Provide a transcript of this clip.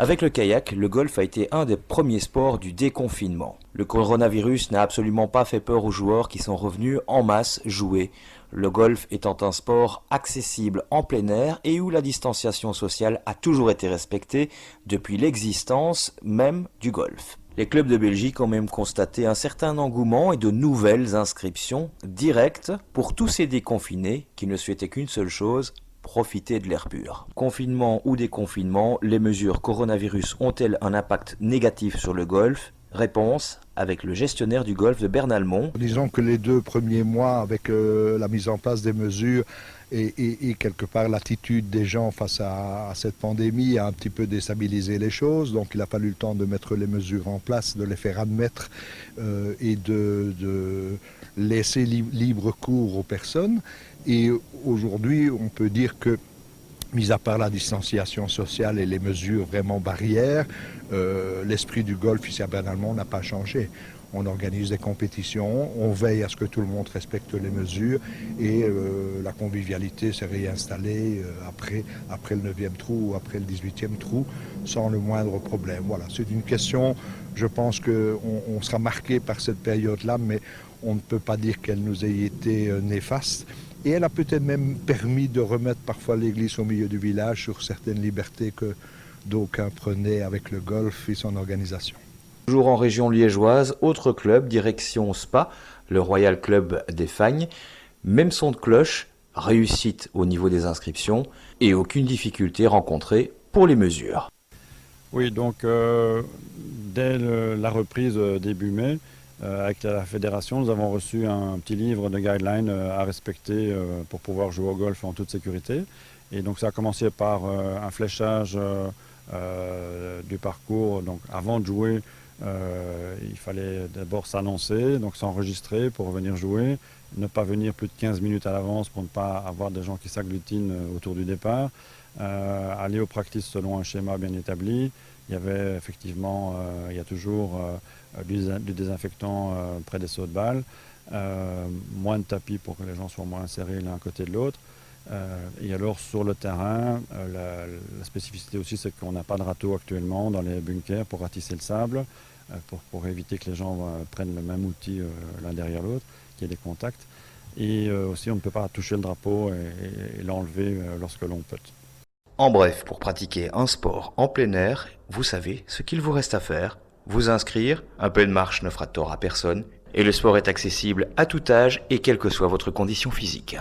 Avec le kayak, le golf a été un des premiers sports du déconfinement. Le coronavirus n'a absolument pas fait peur aux joueurs qui sont revenus en masse jouer. Le golf étant un sport accessible en plein air et où la distanciation sociale a toujours été respectée depuis l'existence même du golf. Les clubs de Belgique ont même constaté un certain engouement et de nouvelles inscriptions directes pour tous ces déconfinés qui ne souhaitaient qu'une seule chose: profiter de l'air pur. Confinement ou déconfinement, les mesures coronavirus ont-elles un impact négatif sur le golf? Réponse avec le gestionnaire du golf de Bernalmont. Disons que les 2 premiers mois, avec la mise en place des mesures et quelque part l'attitude des gens face à cette pandémie a un petit peu déstabilisé les choses. Donc il a fallu le temps de mettre les mesures en place, de les faire admettre et de laisser libre cours aux personnes. Et aujourd'hui, on peut dire que, mis à part la distanciation sociale et les mesures vraiment barrières, l'esprit du golf ici à Bernalmont n'a pas changé. On organise des compétitions, on veille à ce que tout le monde respecte les mesures et la convivialité s'est réinstallée après le 9e trou ou après le 18e trou sans le moindre problème. Voilà, c'est une question, je pense qu'on sera marqué par cette période-là, mais on ne peut pas dire qu'elle nous ait été néfaste. Et elle a peut-être même permis de remettre parfois l'église au milieu du village sur certaines libertés que d'aucuns prenaient avec le golf et son organisation. Toujours en région liégeoise, autre club, direction Spa, le Royal Club des Fagnes. Même son de cloche, réussite au niveau des inscriptions et aucune difficulté rencontrée pour les mesures. Oui, donc dès la reprise début mai, avec la fédération, nous avons reçu un petit livre de guidelines à respecter pour pouvoir jouer au golf en toute sécurité. Et donc ça a commencé par un fléchage du parcours. Donc avant de jouer, il fallait d'abord s'annoncer, donc s'enregistrer pour venir jouer, ne pas venir plus de 15 minutes à l'avance pour ne pas avoir des gens qui s'agglutinent autour du départ, aller aux practices selon un schéma bien établi. Il y avait effectivement, il y a toujours du désinfectant près des sauts de balle, moins de tapis pour que les gens soient moins serrés l'un à côté de l'autre. Et alors sur le terrain, la spécificité aussi, c'est qu'on n'a pas de râteau actuellement dans les bunkers pour ratisser le sable, pour éviter que les gens prennent le même outil l'un derrière l'autre, qu'il y ait des contacts. Et aussi, on ne peut pas toucher le drapeau et l'enlever lorsque l'on peut. En bref, pour pratiquer un sport en plein air, vous savez ce qu'il vous reste à faire: vous inscrire, un peu de marche ne fera tort à personne, et le sport est accessible à tout âge et quelle que soit votre condition physique.